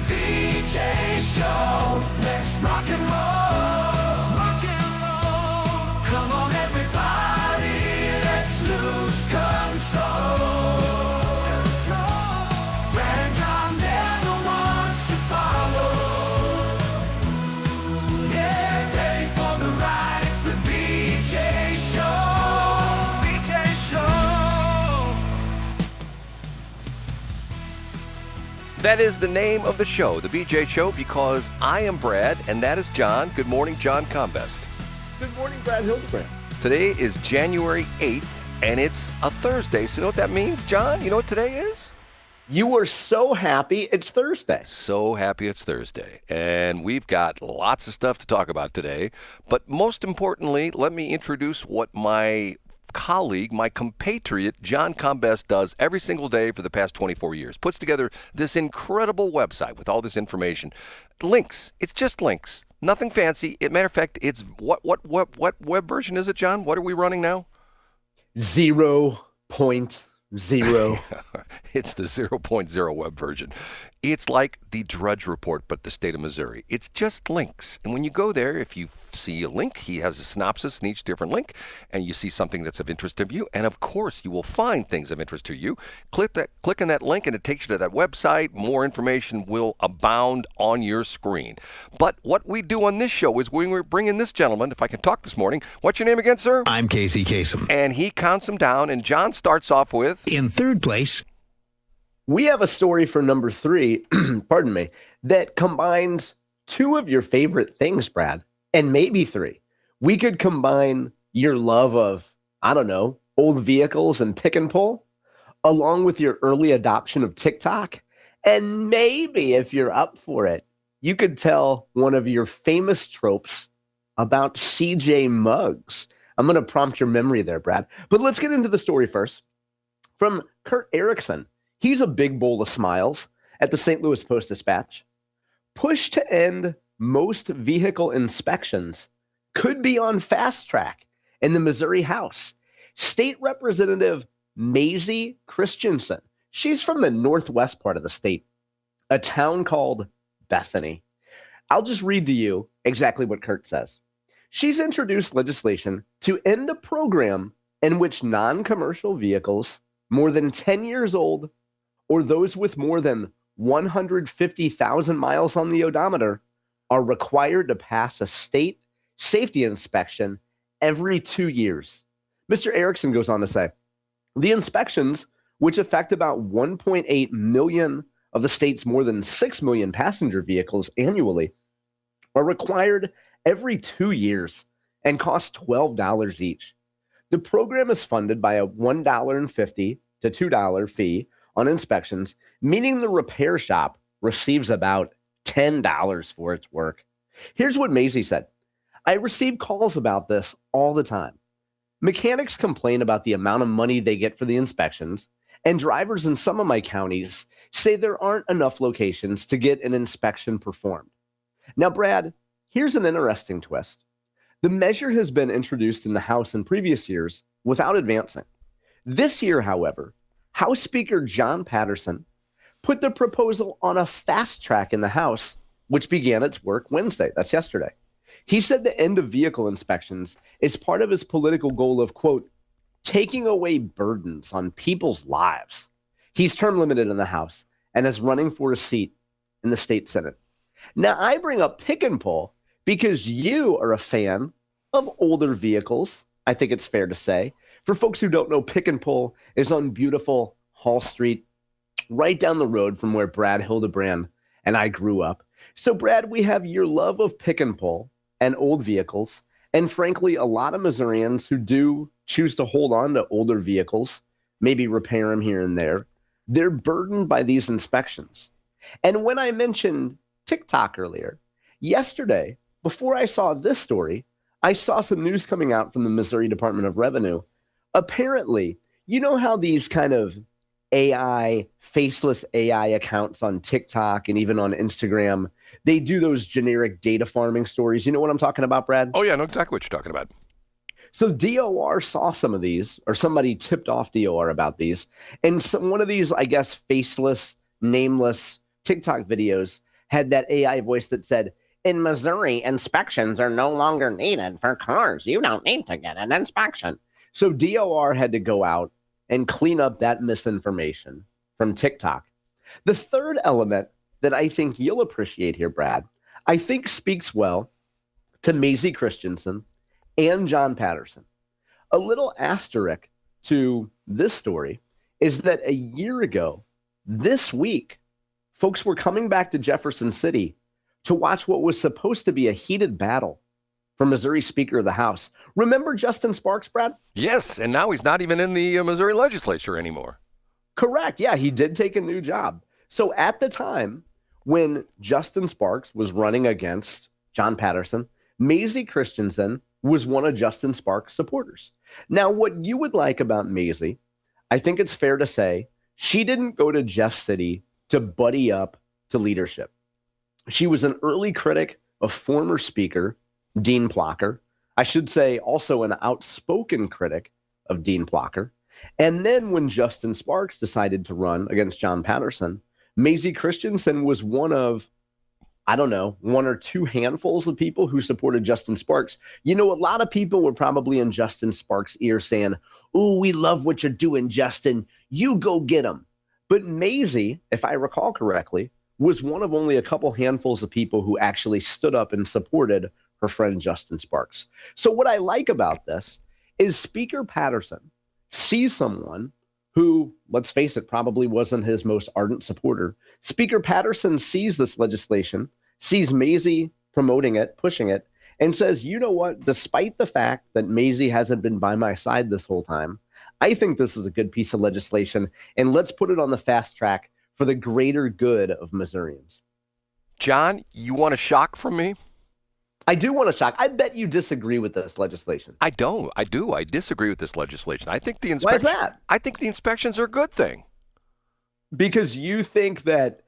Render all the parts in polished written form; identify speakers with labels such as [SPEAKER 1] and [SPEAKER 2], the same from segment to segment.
[SPEAKER 1] BJ Show. Let's rock and roll. Rock and roll. Come on, everybody. Let's lose control. Brand John never wants to follow. Yeah, ready for the ride. It's the BJ Show. BJ Show.
[SPEAKER 2] That is the name of the show, the BJ Show, because I am Brad, and that is John. Good morning, John Combest.
[SPEAKER 3] Good morning, Brad Hildebrand.
[SPEAKER 2] Today is January 8th, and it's a Thursday. So you know what that means, John? You know what today is?
[SPEAKER 3] You are so happy it's Thursday.
[SPEAKER 2] So happy it's Thursday. And we've got lots of stuff to talk about today. But most importantly, let me introduce what my colleague, my compatriot, John Combest, does every single day for the past 24 years. Puts together this incredible website with all this information. Links. It's just links. Nothing fancy. Matter of fact, it's what web version is it, John? What are we running now?
[SPEAKER 3] 0.0.
[SPEAKER 2] It's the 0.0 web version. It's like the Drudge Report, but the state of Missouri. It's just links. And when you go there, if you see a link, he has a synopsis in each different link, and you see something that's of interest to you. And of course, you will find things of interest to you. Click on that link, and it takes you to that website. More information will abound on your screen. But what we do on this show is we bring in this gentleman, if I can talk this morning. What's your name again, sir?
[SPEAKER 4] I'm Casey Kasem.
[SPEAKER 2] And he counts them down, and John starts off with...
[SPEAKER 4] In third place,
[SPEAKER 3] We have a story for number 3, pardon me, that combines 2 of your favorite things, Brad, and maybe 3. We could combine your love of, I don't know, old vehicles and pick and pull, along with your early adoption of TikTok. And maybe if you're up for it, you could tell one of your famous tropes about CJ Muggs. I'm going to prompt your memory there, Brad. But let's get into the story first. From Kurt Erickson. He's a big bowl of smiles at the St. Louis Post-Dispatch. Push to end most vehicle inspections could be on fast track in the Missouri House. State Representative Mazzie Christensen. She's from the northwest part of the state, a town called Bethany. I'll just read to you exactly what Kurt says. She's introduced legislation to end a program in which non-commercial vehicles more than 10 years old or those with more than 150,000 miles on the odometer are required to pass a state safety inspection every 2 years. Mr. Erickson goes on to say, the inspections, which affect about 1.8 million of the state's more than 6 million passenger vehicles annually, are required every 2 years and cost $12 each. The program is funded by a $1.50 to $2 fee on inspections, meaning the repair shop receives about $10 for its work. Here's what Mazzie said. I receive calls about this all the time. Mechanics complain about the amount of money they get for the inspections, and drivers in some of my counties say there aren't enough locations to get an inspection performed. Now, Brad, here's an interesting twist. The measure has been introduced in the House in previous years without advancing. This year, however, House Speaker John Patterson put the proposal on a fast track in the House, which began its work Wednesday. That's yesterday. He said the end of vehicle inspections is part of his political goal of, quote, taking away burdens on people's lives. He's term limited in the House and is running for a seat in the state Senate. Now, I bring up pick and pull because you are a fan of older vehicles. I think it's fair to say. For folks who don't know, pick and pull is on beautiful Hall Street, right down the road from where Brad Hildebrand and I grew up. So, Brad, we have your love of pick and pull and old vehicles, and frankly, a lot of Missourians who do choose to hold on to older vehicles, maybe repair them here and there. They're burdened by these inspections. And when I mentioned TikTok earlier, yesterday, before I saw this story, I saw some news coming out from the Missouri Department of Revenue. Apparently, you know how these kind of faceless AI accounts on TikTok and even on Instagram, they do those generic data farming stories. You know what I'm talking about, Brad?
[SPEAKER 2] Oh, yeah, I know exactly what you're talking about.
[SPEAKER 3] So DOR saw some of these, or somebody tipped off DOR about these. And one of these, I guess, faceless, nameless TikTok videos had that AI voice that said, in Missouri, inspections are no longer needed for cars. You don't need to get an inspection. So DOR had to go out and clean up that misinformation from TikTok. The third element that I think you'll appreciate here, Brad, I think speaks well to Mazzie Christensen and John Patterson. A little asterisk to this story is that a year ago, this week, folks were coming back to Jefferson City to watch what was supposed to be a heated battle for Missouri Speaker of the House. Remember Justin Sparks, Brad?
[SPEAKER 2] Yes, and now he's not even in the Missouri legislature anymore.
[SPEAKER 3] Correct. Yeah, he did take a new job. So at the time when Justin Sparks was running against John Patterson, Mazzie Christensen was one of Justin Sparks' supporters. Now, what you would like about Mazzie, I think it's fair to say, she didn't go to Jeff City to buddy up to leadership. She was an early critic of former Speaker Dean Plocher. I should say also an outspoken critic of Dean Plocher. And then when Justin Sparks decided to run against John Patterson, Mazzie Christensen was one of, I don't know, one or two handfuls of people who supported Justin Sparks. You know, a lot of people were probably in Justin Sparks' ear saying, "Oh, we love what you're doing, Justin. You go get him." But Mazzie, if I recall correctly, was one of only a couple handfuls of people who actually stood up and supported her friend Justin Sparks. So what I like about this is Speaker Patterson sees someone who, let's face it, probably wasn't his most ardent supporter. Speaker Patterson sees this legislation, sees Mazzie promoting it, pushing it, and says, you know what, despite the fact that Mazzie hasn't been by my side this whole time, I think this is a good piece of legislation, and let's put it on the fast track for the greater good of Missourians.
[SPEAKER 2] John, you want a shock from me?
[SPEAKER 3] I do want to shock. I bet you disagree with this legislation.
[SPEAKER 2] I don't. I do. I disagree with this legislation. I think the
[SPEAKER 3] Why is that?
[SPEAKER 2] I think the inspections are a good thing.
[SPEAKER 3] Because you think that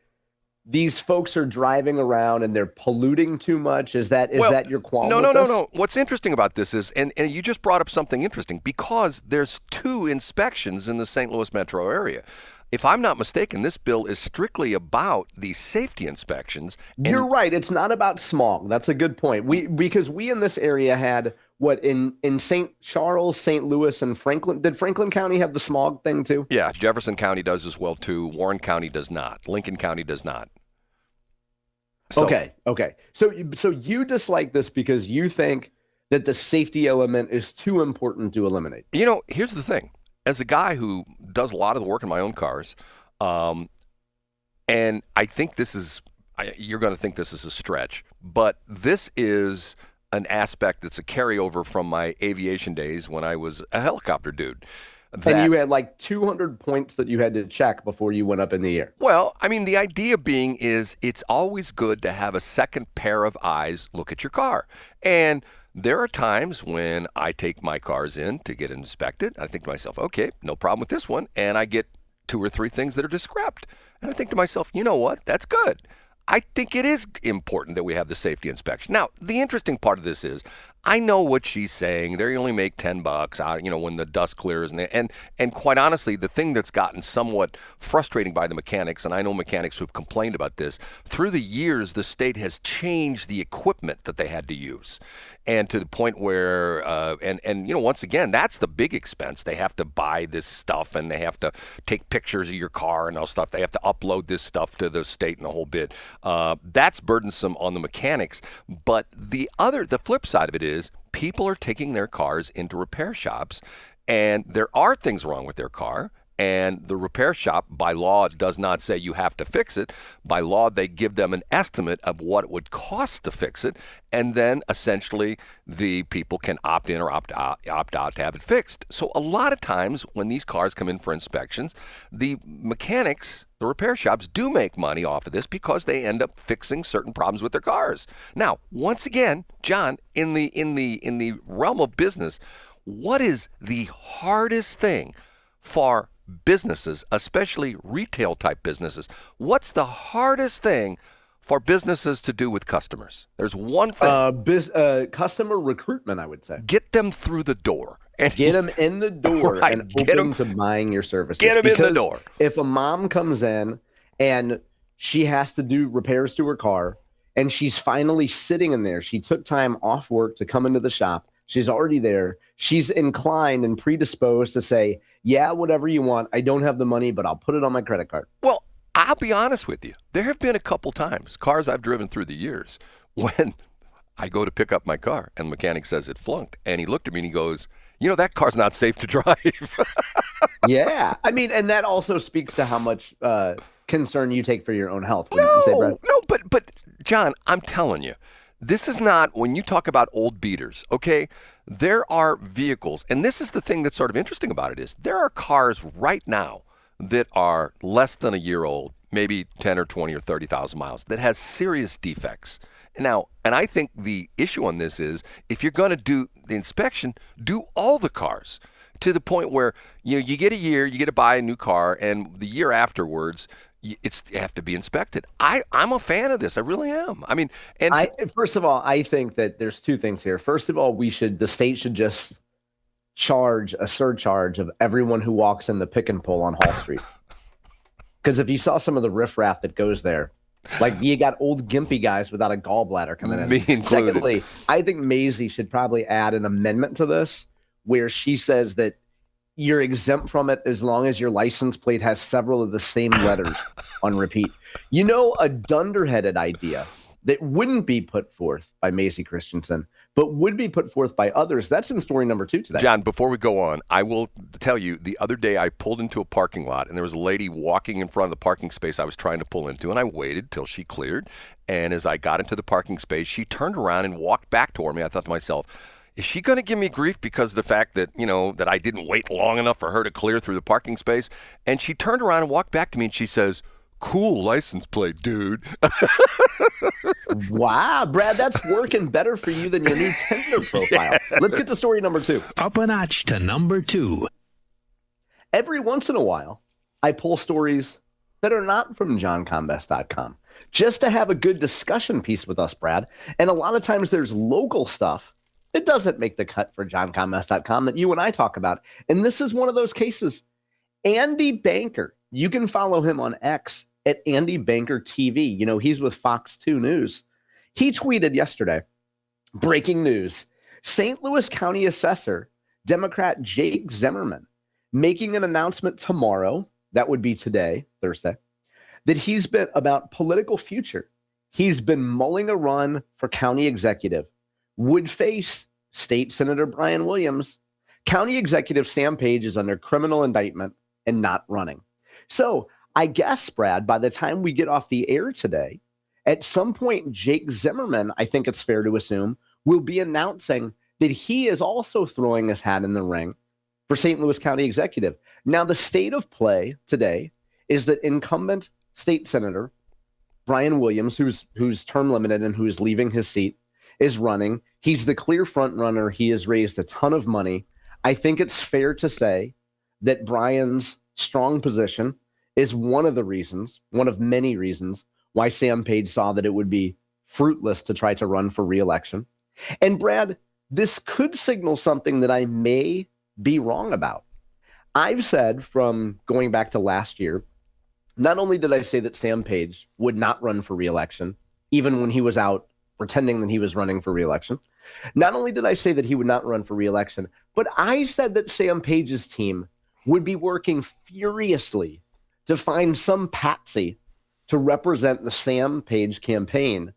[SPEAKER 3] these folks are driving around and they're polluting too much? Is that your qualm?
[SPEAKER 2] No. What's interesting about this is, and you just brought up something interesting, because there's 2 inspections in the St. Louis metro area. If I'm not mistaken, this bill is strictly about the safety inspections.
[SPEAKER 3] You're right. It's not about smog. That's a good point. Because we in this area had what in St. Charles, St. Louis, and Franklin. Did Franklin County have the smog thing too?
[SPEAKER 2] Yeah, Jefferson County does as well too. Warren County does not. Lincoln County does not. So,
[SPEAKER 3] okay. So you dislike this because you think that the safety element is too important to eliminate.
[SPEAKER 2] You know, here's the thing. As a guy who does a lot of the work in my own cars, and I think this is, you're going to think this is a stretch, but this is an aspect that's a carryover from my aviation days when I was a helicopter dude.
[SPEAKER 3] And you had like 200 points that you had to check before you went up in the air.
[SPEAKER 2] Well, I mean, the idea being is it's always good to have a second pair of eyes look at your car. And there are times when I take my cars in to get inspected. I think to myself, okay, no problem with this one. And I get 2 or 3 things that are discrepant. And I think to myself, you know what? That's good. I think it is important that we have the safety inspection. Now, the interesting part of this is, I know what she's saying. They only make $10 out, when the dust clears, and quite honestly, the thing that's gotten somewhat frustrating by the mechanics, and I know mechanics who've complained about this, through the years, the state has changed the equipment that they had to use, and to the point where, once again, that's the big expense. They have to buy this stuff, and they have to take pictures of your car and all stuff. They have to upload this stuff to the state and the whole bit. That's burdensome on the mechanics. But the flip side of it is people are taking their cars into repair shops, and there are things wrong with their car. And the repair shop, by law, does not say you have to fix it. By law, they give them an estimate of what it would cost to fix it. And then essentially the people can opt in or opt out to have it fixed. So a lot of times when these cars come in for inspections, the mechanics, the repair shops, do make money off of this because they end up fixing certain problems with their cars. Now, once again, John, in the realm of business, what is the hardest thing for businesses, especially retail type businesses? What's the hardest thing for businesses to do with customers? There's one thing.
[SPEAKER 3] Customer recruitment, I would say.
[SPEAKER 2] Get them through the door. And
[SPEAKER 3] get them in the door
[SPEAKER 2] right,
[SPEAKER 3] and open to buying your services.
[SPEAKER 2] Get them in the door.
[SPEAKER 3] If a mom comes in and she has to do repairs to her car, and she's finally sitting in there. She took time off work to come into the shop. She's already there. She's inclined and predisposed to say, yeah, whatever you want. I don't have the money, but I'll put it on my credit card.
[SPEAKER 2] Well, I'll be honest with you. There have been a couple times, cars I've driven through the years, when I go to pick up my car and the mechanic says it flunked. And he looked at me and he goes, that car's not safe to drive.
[SPEAKER 3] Yeah. I mean, and that also speaks to how much concern you take for your own health. You say, Brad?
[SPEAKER 2] No, but John, I'm telling you, this is not, when you talk about old beaters, okay, there are vehicles, and this is the thing that's sort of interesting about it, is there are cars right now that are less than a year old, maybe 10 or 20 or 30,000 miles, that has serious defects. Now, and I think the issue on this is, if you're going to do the inspection, do all the cars to the point where, you get a year, you get to buy a new car, and the year afterwards, you have to be inspected. I'm a fan of this. I really am. I mean, and
[SPEAKER 3] first of all, I think that there's two things here. First of all, the state should just charge a surcharge of everyone who walks in the pick and pull on Hall Street. Because if you saw some of the riffraff that goes there, like you got old gimpy guys without a gallbladder coming in.
[SPEAKER 2] Me included.
[SPEAKER 3] Secondly, I think Mazzie should probably add an amendment to this where she says that you're exempt from it as long as your license plate has several of the same letters on repeat. A dunderheaded idea that wouldn't be put forth by Mazzie Christensen, but would be put forth by others. That's in story number 2 today.
[SPEAKER 2] John, before we go on, I will tell you, the other day I pulled into a parking lot, and there was a lady walking in front of the parking space I was trying to pull into, and I waited till she cleared. And as I got into the parking space, she turned around and walked back toward me. I thought to myself, is she going to give me grief because of the fact that, that I didn't wait long enough for her to clear through the parking space? And she turned around and walked back to me, and she says, cool license plate, dude.
[SPEAKER 3] Wow, Brad, that's working better for you than your new Tinder profile. Yeah. Let's get to story number 2.
[SPEAKER 4] Up a notch to number 2.
[SPEAKER 3] Every once in a while, I pull stories that are not from johncombest.com just to have a good discussion piece with us, Brad. And a lot of times there's local stuff that doesn't make the cut for johncombest.com that you and I talk about. And this is one of those cases. Andy Banker, you can follow him on X at Andy Banker TV. He's with Fox 2 News. He tweeted yesterday, breaking news, St. Louis County Assessor, Democrat Jake Zimmerman, making an announcement tomorrow, that would be today, Thursday, that he's been about political future. He's been mulling a run for county executive, would face State Senator Brian Williams. County Executive Sam Page is under criminal indictment and not running. So I guess, Brad, by the time we get off the air today, at some point, Jake Zimmerman, I think it's fair to assume, will be announcing that he is also throwing his hat in the ring for St. Louis County Executive. Now, the state of play today is that incumbent state senator Brian Williams, who's term limited and who is leaving his seat, is running. He's the clear front runner. He has raised a ton of money. I think it's fair to say that Brian's strong position is one of many reasons why Sam Page saw that it would be fruitless to try to run for re-election. And Brad, this could signal something that I may be wrong about. I've said from going back to last year, not only did I say that Sam Page would not run for re-election, even when he was out pretending that he was running for re-election. Not only did I say that he would not run for re-election, but I said that Sam Page's team would be working furiously to find some patsy to represent the Sam Page campaign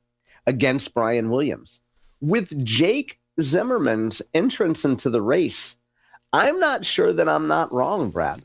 [SPEAKER 3] against Brian Williams. With Jake Zimmerman's entrance into the race, I'm not sure that I'm not wrong, Brad.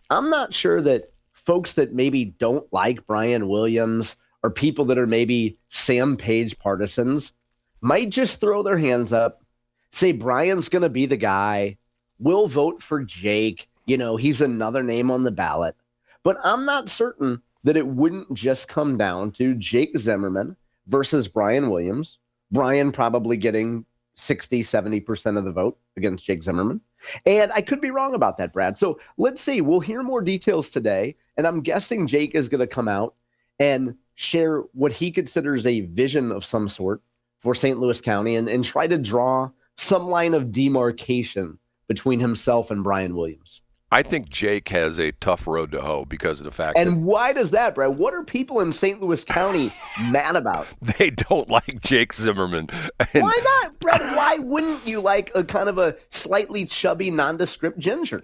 [SPEAKER 3] I'm not sure that folks that maybe don't like Brian Williams or people that are maybe Sam Page partisans might just throw their hands up, say Brian's going to be the guy, we'll vote for Jake, he's another name on the ballot. But I'm not certain that it wouldn't just come down to Jake Zimmerman versus Brian Williams, Brian probably getting 60, 70% of the vote against Jake Zimmerman. And I could be wrong about that, Brad. So let's see. We'll hear more details today. And I'm guessing Jake is going to come out and share what he considers a vision of some sort for St. Louis County and try to draw some line of demarcation between himself and Brian Williams.
[SPEAKER 2] I think Jake has a tough road to hoe because of the fact
[SPEAKER 3] And why does that, Brad? What are people in St. Louis County mad about?
[SPEAKER 2] that they don't like Jake Zimmerman. And
[SPEAKER 3] Why not, Brad? Why wouldn't you like a kind of a slightly chubby, nondescript ginger?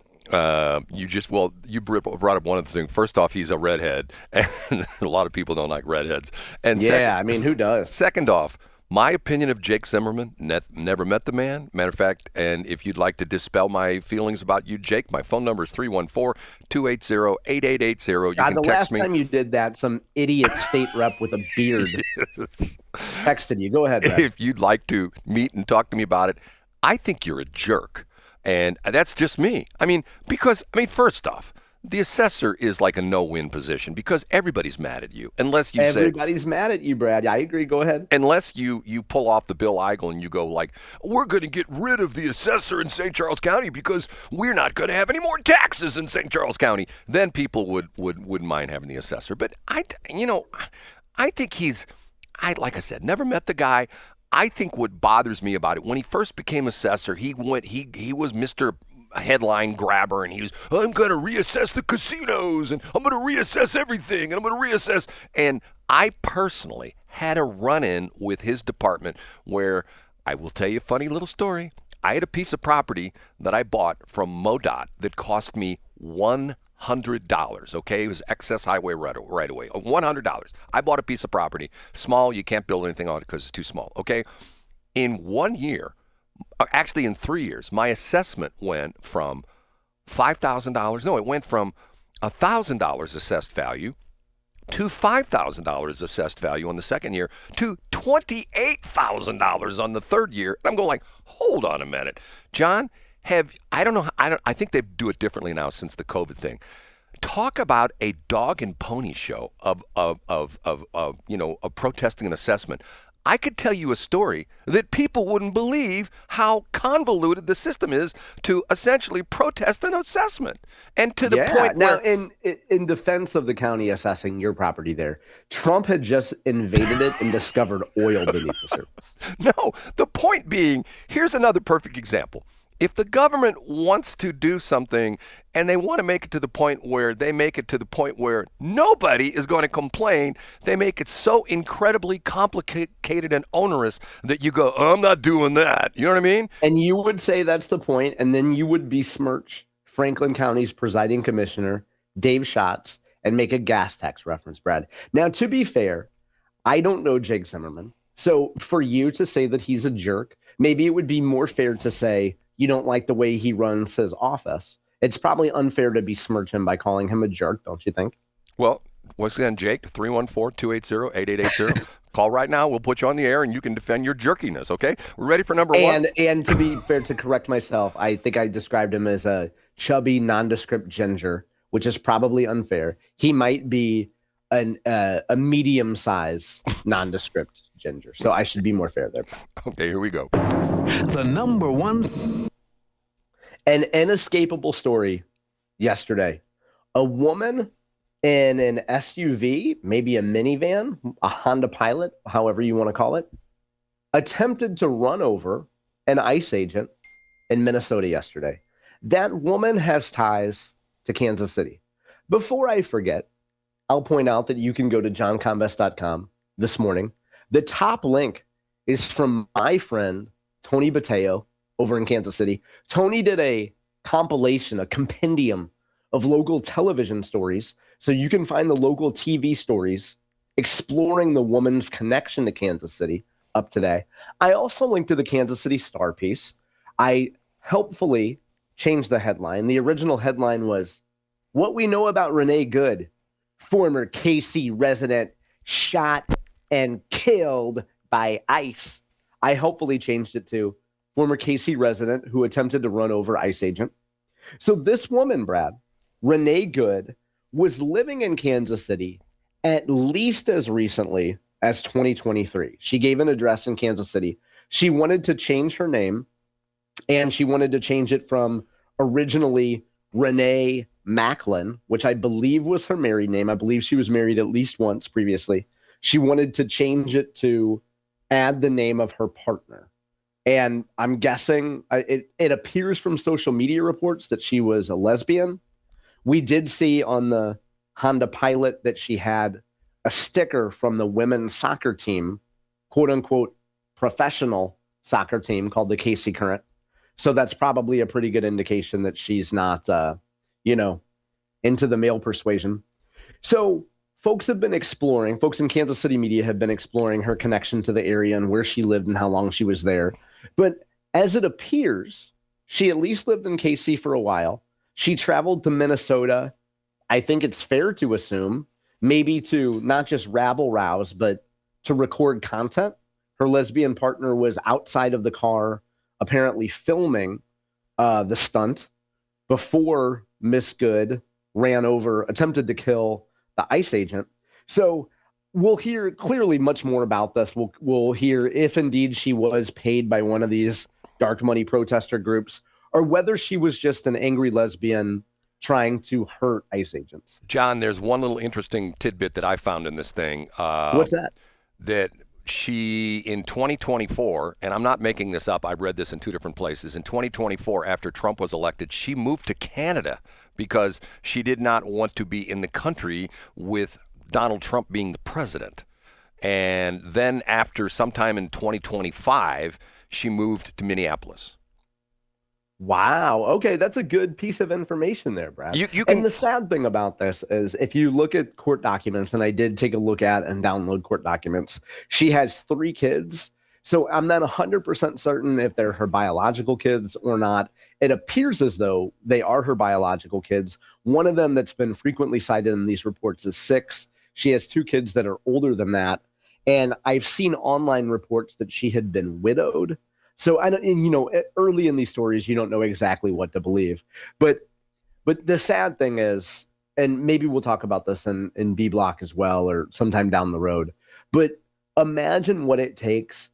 [SPEAKER 2] you brought up one of the things. First off, he's a redhead, and a lot of people don't like redheads. And
[SPEAKER 3] Who does?
[SPEAKER 2] second off, my opinion of Jake Zimmerman, never met the man. Matter of fact, and if you'd like to dispel my feelings about you, Jake, my phone number is 314-280-8880.
[SPEAKER 3] God, the last time you did that, some idiot state rep with a beard texted you. Go ahead, Brad.
[SPEAKER 2] If you'd like to meet and talk to me about it, I think you're a jerk. And that's just me. First off, the assessor is like a no-win position because everybody's mad at you.
[SPEAKER 3] Everybody's mad at you, Brad. I agree. Go ahead.
[SPEAKER 2] Unless you pull off the Bill Eigel and you go like, we're going to get rid of the assessor in St. Charles County because we're not going to have any more taxes in St. Charles County, then people wouldn't mind having the assessor. But I think like I said, never met the guy. I think what bothers me about it, when he first became assessor, he was Mr. Headline grabber, and I'm going to reassess the casinos, and I'm going to reassess everything, and I'm going to reassess. And I personally had a run-in with his department where, I will tell you a funny little story. I had a piece of property that I bought from MoDOT that cost me $100, okay? It was excess highway right away, $100. I bought a piece of property, small, you can't build anything on it because it's too small, okay? In 1 year, actually in 3 years, my assessment went from $5,000, no, it went from $1,000 assessed value to $5,000 assessed value on the second year to $28,000 on the third year. I'm going like, hold on a minute. John, I think they do it differently now since the COVID thing. Talk about a dog and pony show of protesting an assessment. I could tell you a story that people wouldn't believe how convoluted the system is to essentially protest an assessment. And to the point
[SPEAKER 3] now,
[SPEAKER 2] where...
[SPEAKER 3] in defense of the county assessing your property there, Trump had just invaded it and discovered oil beneath the surface.
[SPEAKER 2] No, the point being, here's another perfect example. If the government wants to do something and they want to make it to the point where nobody is going to complain, they make it so incredibly complicated and onerous that you go, I'm not doing that. You know what I mean?
[SPEAKER 3] And you would say that's the point, and then you would besmirch Franklin County's presiding commissioner, Dave Schatz, and make a gas tax reference, Brad. Now, to be fair, I don't know Jake Zimmerman. So for you to say that he's a jerk, maybe it would be more fair to say you don't like the way he runs his office. It's probably unfair to besmirch him by calling him a jerk, don't you think?
[SPEAKER 2] Well, once again, Jake, 314-280-8880. Call right now. We'll put you on the air, and you can defend your jerkiness, okay? We're ready for number one.
[SPEAKER 3] And to be fair, to correct myself, I think I described him as a chubby, nondescript ginger, which is probably unfair. He might be a medium-sized nondescript ginger, so I should be more fair there.
[SPEAKER 2] Okay, here we go.
[SPEAKER 4] The number one.
[SPEAKER 3] An inescapable story yesterday. A woman in an SUV, maybe a minivan, a Honda Pilot, however you want to call it, attempted to run over an ICE agent in Minnesota yesterday. That woman has ties to Kansas City. Before I forget, I'll point out that you can go to johncombest.com this morning. The top link is from my friend, Tony Bateo, over in Kansas City. Tony did a compilation, a compendium of local television stories. So you can find the local TV stories exploring the woman's connection to Kansas City up today. I also linked to the Kansas City Star piece. I helpfully changed the headline. The original headline was, "What we know about Renee Good, former KC resident shot and killed by ICE." I helpfully changed it to former KC resident who attempted to run over ICE agent. So this woman, Brad, Renee Good, was living in Kansas City at least as recently as 2023. She gave an address in Kansas City. She wanted to change her name, and she wanted to change it from originally Renee Macklin, which I believe was her married name. I believe she was married at least once previously. She wanted to change it to add the name of her partner. And I'm guessing it appears from social media reports that she was a lesbian. We did see on the Honda Pilot that she had a sticker from the women's soccer team, quote unquote, professional soccer team called the Casey Current. So that's probably a pretty good indication that she's not, into the male persuasion. So folks in Kansas City media have been exploring her connection to the area and where she lived and how long she was there. But as it appears, she at least lived in KC for a while. She traveled to Minnesota. I think it's fair to assume maybe to not just rabble rouse, but to record content. Her lesbian partner was outside of the car, apparently filming the stunt before Miss Good attempted to kill the ICE agent. So we'll hear clearly much more about this. We'll hear if indeed she was paid by one of these dark money protester groups, or whether she was just an angry lesbian trying to hurt ICE agents.
[SPEAKER 2] John, there's one little interesting tidbit that I found in this thing.
[SPEAKER 3] What's that?
[SPEAKER 2] That she, in 2024, and I'm not making this up, I read this in two different places. In 2024, after Trump was elected, she moved to Canada because she did not want to be in the country with Donald Trump being the president. And then after sometime in 2025, she moved to Minneapolis.
[SPEAKER 3] Wow. Okay, that's a good piece of information there, Brad.
[SPEAKER 2] You can,
[SPEAKER 3] and the sad thing about this is if you look at court documents, and I did take a look at and download court documents, she has 3 kids. So I'm not 100% certain if they're her biological kids or not. It appears as though they are her biological kids. One of them that's been frequently cited in these reports is 6. She has 2 kids that are older than that. And I've seen online reports that she had been widowed. So early in these stories, you don't know exactly what to believe. But the sad thing is, and maybe we'll talk about this in B Block as well, or sometime down the road, but imagine what it takes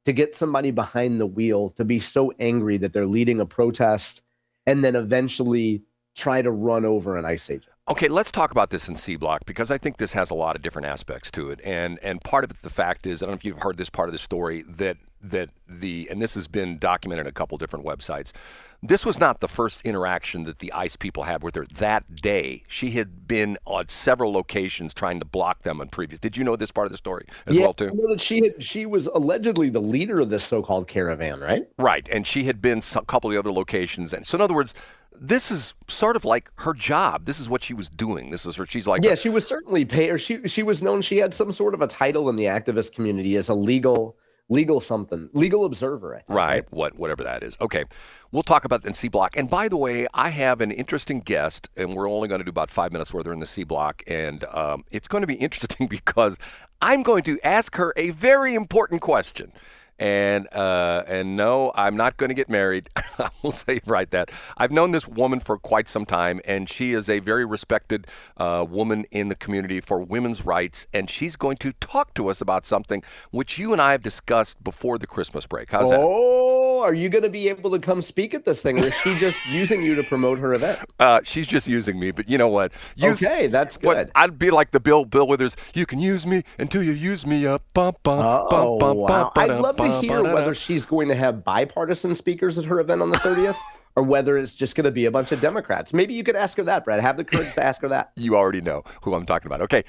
[SPEAKER 3] to get somebody behind the wheel to be so angry that they're leading a protest and then eventually try to run over an ICE agent.
[SPEAKER 2] Okay, let's talk about this in C Block because I think this has a lot of different aspects to it. And part of it, the fact is, I don't know if you've heard this part of the story, and this has been documented in a couple different websites. This was not the first interaction that the ICE people had with her that day. She had been on several locations trying to block them on previous. Did you know this part of the story as well too?
[SPEAKER 3] I know that she was allegedly the leader of this so-called caravan, right?
[SPEAKER 2] Right, and she had been a couple of the other locations. And so in other words, this is sort of like her job. This is what she was doing. This is her. She's like,
[SPEAKER 3] she was certainly paid. She was known. She had some sort of a title in the activist community as a legal observer. I think,
[SPEAKER 2] right. Whatever that is. Okay, we'll talk about it in C Block. And by the way, I have an interesting guest, and we're only going to do about 5 minutes worth in the C Block, and it's going to be interesting because I'm going to ask her a very important question. And no, I'm not going to get married. I will say right that. I've known this woman for quite some time, and she is a very respected woman in the community for women's rights, and she's going to talk to us about something which you and I have discussed before the Christmas break. How's that?
[SPEAKER 3] Oh, are you going to be able to come speak at this thing, or is she just using you to promote her event?
[SPEAKER 2] She's just using me, but you know what?
[SPEAKER 3] Okay, that's good.
[SPEAKER 2] I'd be like the Bill Withers. You can use me until you use me up.
[SPEAKER 3] Wow. I'd love to hear whether she's going to have bipartisan speakers at her event on the 30th or whether it's just going to be a bunch of Democrats. Maybe you could ask her that, Brad. Have the courage to ask her that.
[SPEAKER 2] You already know who I'm talking about. Okay,